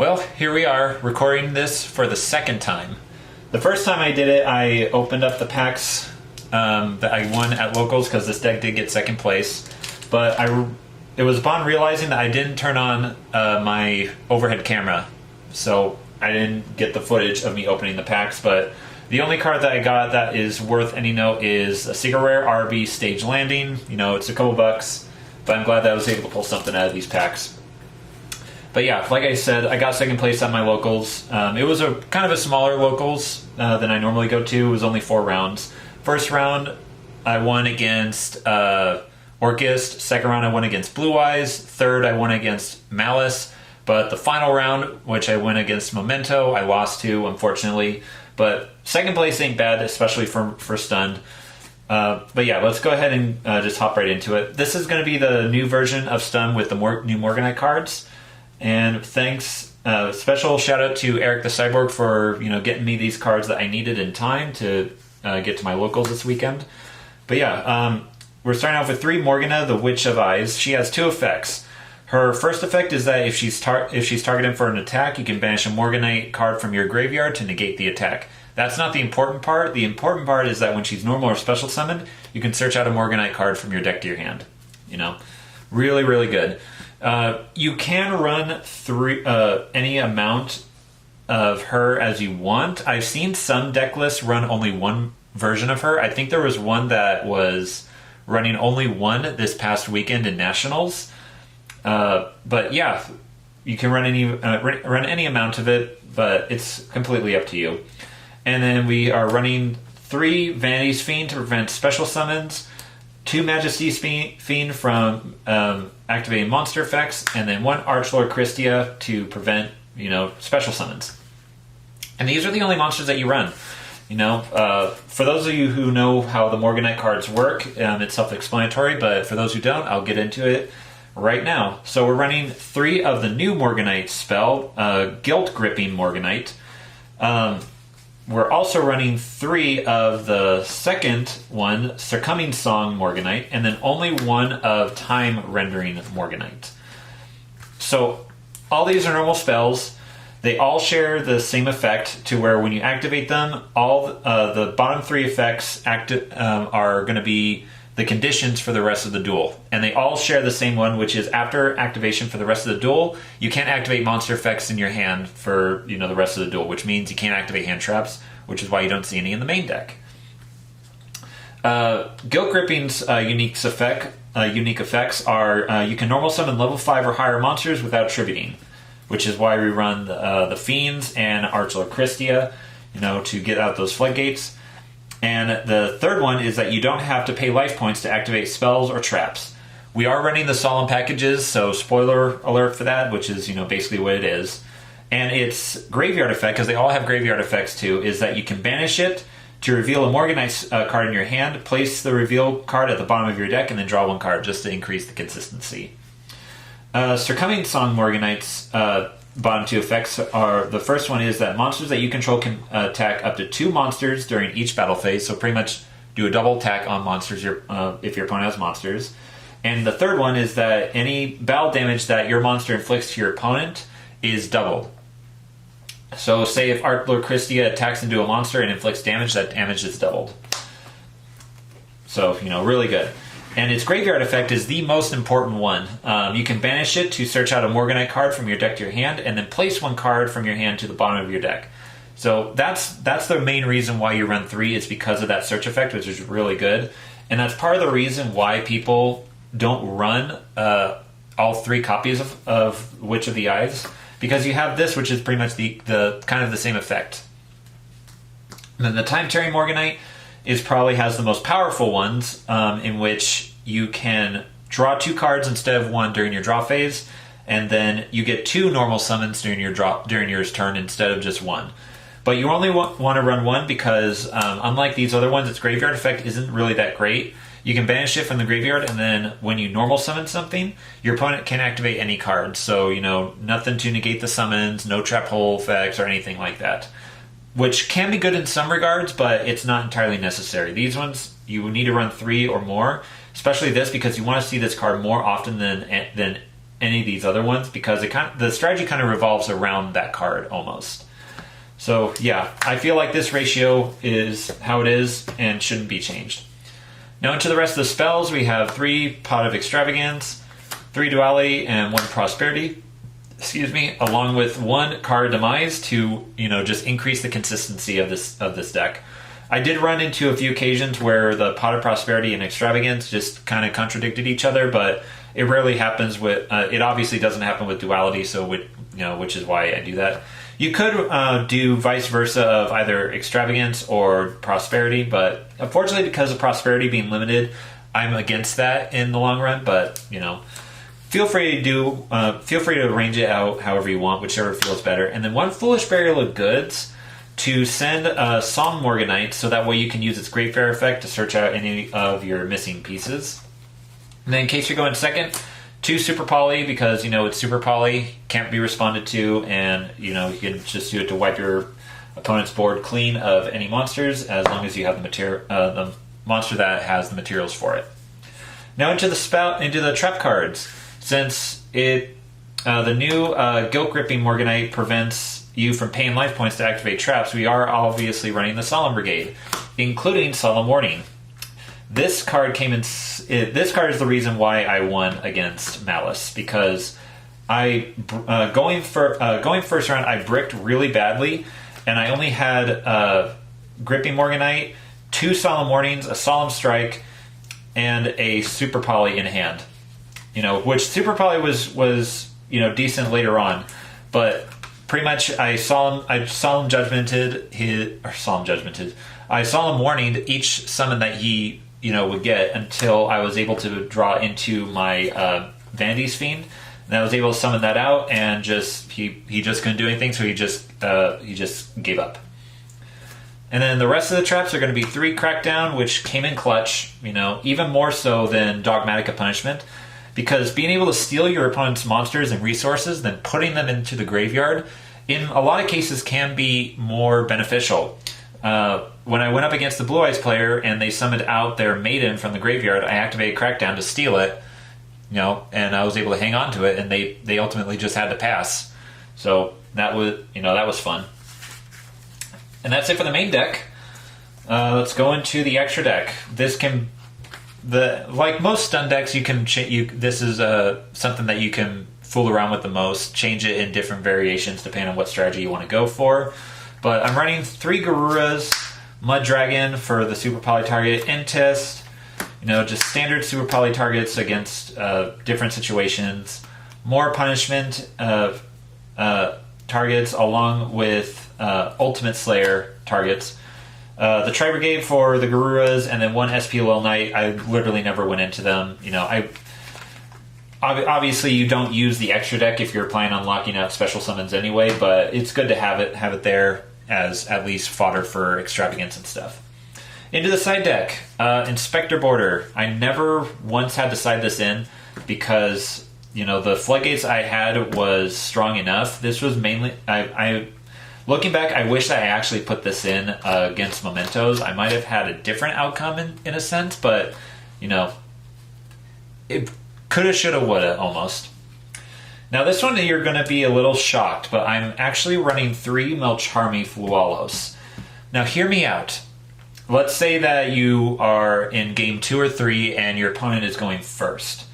Well, here we are, recording this for the second time. The first time I did it, I opened up the packs that I won at locals because this deck did get second place. But it was upon realizing that I didn't turn on my overhead camera, so I didn't get the footage of me opening the packs. But the only card that I got that is worth any note is a Secret Rare RB Stage Landing. You know, it's a couple bucks, but I'm glad that I was able to pull something out of these packs. But yeah, like I said, I got second place at my locals. It was a kind of a smaller locals than I normally go to. It was only 4 rounds. First round, I won against Orchist. Second round, I won against Blue Eyes. Third, I won against Malice. But the final round, which I went against Memento, I lost to, unfortunately. But second place ain't bad, especially for Stunned. But yeah, let's go ahead and just hop right into it. This is going to be the new version of Stun with the new Morganite cards. And thanks, special shout out to Eric the Cyborg for getting me these cards that I needed in time to get to my locals this weekend. But yeah, we're starting off with 3 Morgana, the Witch of Eyes. She has 2 effects. Her first effect is that if she's targeted for an attack, you can banish a Morganite card from your graveyard to negate the attack. That's not the important part. The important part is that when she's normal or special summoned, you can search out a Morganite card from your deck to your hand. Really, really good. You can run any amount of her as you want. I've seen some deck lists run only one version of her. I think there was one that was running only one this past weekend in Nationals. But yeah, you can run any amount of it, but it's completely up to you. And then we are running 3 Vanity's Fiend to prevent special summons, 2 Majesty's Fiend from activating monster effects, and then 1 Archlord Christia to prevent, special summons. And these are the only monsters that you run. For those of you who know how the Morganite cards work, it's self-explanatory, but for those who don't, I'll get into it right now. So we're running 3 of the new Morganite spell, Guilt Gripping Morganite. We're also running 3 of the second one, Succumbing Song Morganite, and then only 1 of Time Rendering Morganite. So all these are normal spells. They all share the same effect to where when you activate them, all the bottom 3 effects are going to be the conditions for the rest of the duel. And they all share the same one, which is after activation for the rest of the duel, you can't activate monster effects in your hand for the rest of the duel, which means you can't activate hand traps, which is why you don't see any in the main deck. Guilt Gripping's unique effects are you can normal summon level 5 or higher monsters without attributing, which is why we run the Fiends and Archlord Christia, to get out those floodgates. And the third one is that you don't have to pay life points to activate spells or traps. We are running the Solemn packages, so spoiler alert for that, which is basically what it is. And its graveyard effect, because they all have graveyard effects too, is that you can banish it to reveal a Morganite card in your hand, place the reveal card at the bottom of your deck, and then draw 1 card just to increase the consistency. Succumbing Song Morganite's bottom 2 effects are, the first one is that monsters that you control can attack up to 2 monsters during each battle phase, so pretty much do a double attack on monsters if your opponent has monsters. And the third one is that any battle damage that your monster inflicts to your opponent is doubled. So say if Archlord Christia attacks into a monster and inflicts damage, that damage is doubled. So, really good. And its graveyard effect is the most important one. You can banish it to search out a Morganite card from your deck to your hand, and then place 1 card from your hand to the bottom of your deck. So that's the main reason why you run 3, is because of that search effect, which is really good. And that's part of the reason why people don't run all 3 copies of Witch of the Eyes, because you have this, which is pretty much the kind of the same effect. And then the Time Tearing Morganite probably has the most powerful ones, in which you can draw 2 cards instead of 1 during your draw phase, and then you get 2 normal summons during your turn instead of just 1. But you only want to run 1 because, unlike these other ones, its graveyard effect isn't really that great. You can banish it from the graveyard, and then when you normal summon something, your opponent can activate any card. So, nothing to negate the summons, no trap hole effects, or anything like that. Which can be good in some regards, but it's not entirely necessary. These ones, you need to run 3 or more, especially this, because you want to see this card more often than any of these other ones because the strategy kind of revolves around that card almost. So yeah, I feel like this ratio is how it is and shouldn't be changed. Now into the rest of the spells, we have 3 Pot of Extravagance, 3 Duality, and 1 Prosperity. Excuse me, along with 1 card Demise to just increase the consistency of this deck. I did run into a few occasions where the Pot of Prosperity and Extravagance just kind of contradicted each other, but it rarely happens with. It obviously doesn't happen with Duality, so which is why I do that. You could do vice versa of either Extravagance or Prosperity, but unfortunately, because of Prosperity being limited, I'm against that in the long run. But feel free to arrange it out however you want, whichever feels better. And then 1 Foolish Burial of Goods to send Solemn Morganite, so that way you can use its Great Fair effect to search out any of your missing pieces. And then in case you're going second, 2 Super Poly, because it's Super Poly, can't be responded to, and you can just do it to wipe your opponent's board clean of any monsters, as long as you have the monster that has the materials for it. Now into the trap cards. Since the new Guilt Gripping Morganite prevents you from paying life points to activate traps, we are obviously running the Solemn Brigade, including Solemn Warning. This card This card is the reason why I won against Malice, because going first round I bricked really badly, and I only had Gripping Morganite, 2 Solemn Warnings, a Solemn Strike, and a Super Poly in hand. Which Super Poly was decent later on, but pretty much I solemn judgmented I solemn warned each summon that he would get until I was able to draw into my Vanity's Fiend, and I was able to summon that out, and he just couldn't do anything, so he just gave up. And then the rest of the traps are going to be 3 Crackdown, which came in clutch, even more so than Dogmatica Punishment. Because being able to steal your opponent's monsters and resources, then putting them into the graveyard, in a lot of cases can be more beneficial. When I went up against the Blue Eyes player and they summoned out their Maiden from the graveyard, I activated Crackdown to steal it, and I was able to hang on to it, and they ultimately just had to pass. So that was fun. And that's it for the main deck. Let's go into the extra deck. This can. Like most stun decks, this is something that you can fool around with the most, change it in different variations depending on what strategy you want to go for. But I'm running 3 Garuras, Mud Dragon for the Super Poly target, Intest, just standard Super Poly targets against different situations, more punishment targets along with Ultimate Slayer targets. The Tri-Brigade for the Garuras, and then 1 SPLL Knight. I literally never went into them. Obviously you don't use the extra deck if you're planning on locking out special summons anyway, but it's good to have it there as at least fodder for Extravagance and stuff. Into the side deck, Inspector Border. I never once had to side this in because the Floodgates I had was strong enough. This was mainly looking back, I wish that I actually put this in against Mementos. I might have had a different outcome in a sense, but, it coulda, shoulda, woulda almost. Now this one you're going to be a little shocked, but I'm actually running 3 Melcharmi Flualos. Now hear me out. Let's say that you are in game 2 or 3 and your opponent is going first.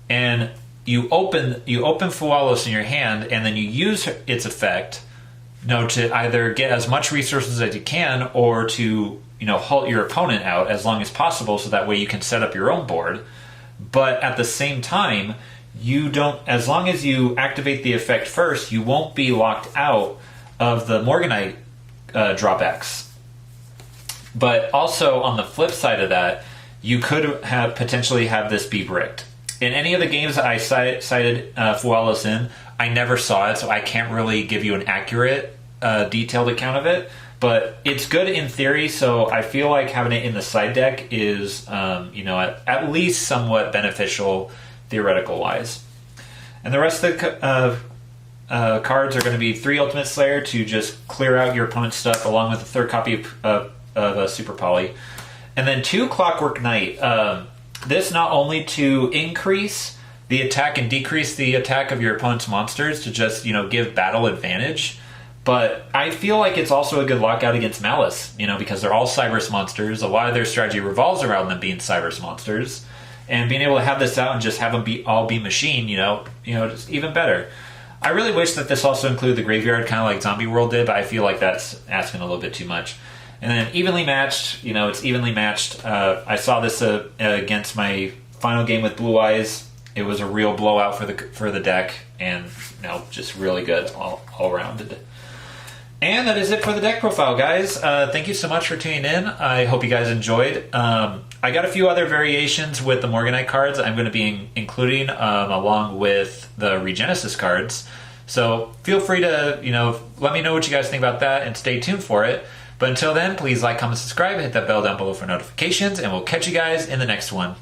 And you open Flualos in your hand, and then you use its effect to either get as much resources as you can, or to halt your opponent out as long as possible, so that way you can set up your own board. But at the same time, as long as you activate the effect first, you won't be locked out of the Morganite drawbacks. But also on the flip side of that, you could potentially have this be bricked. In any of the games that I cited Flualos in, I never saw it, so I can't really give you an accurate, detailed account of it. But it's good in theory, so I feel like having it in the side deck is, at least somewhat beneficial, theoretical-wise. And the rest of the cards are going to be 3 Ultimate Slayer to just clear out your opponent's stuff, along with a 3rd copy of Super Poly. And then 2 Clockwork Knight. This not only to increase the attack and decrease the attack of your opponent's monsters to just, give battle advantage. But I feel like it's also a good lockout against Malice, because they're all Cyberse monsters. A lot of their strategy revolves around them being Cyberse monsters. And being able to have this out and just have them all be machine, just even better. I really wish that this also included the graveyard, kind of like Zombie World did, but I feel like that's asking a little bit too much. And then evenly matched, it's evenly matched. I saw this against my final game with Blue Eyes. It was a real blowout for the deck, and just really good all rounded. And that is it for the deck profile, guys. Thank you so much for tuning in. I hope you guys enjoyed. I got a few other variations with the Morganite cards I'm going to be including along with the Regenesis cards. So feel free to, let me know what you guys think about that and stay tuned for it. But until then, please like, comment, subscribe, hit that bell down below for notifications, and we'll catch you guys in the next one.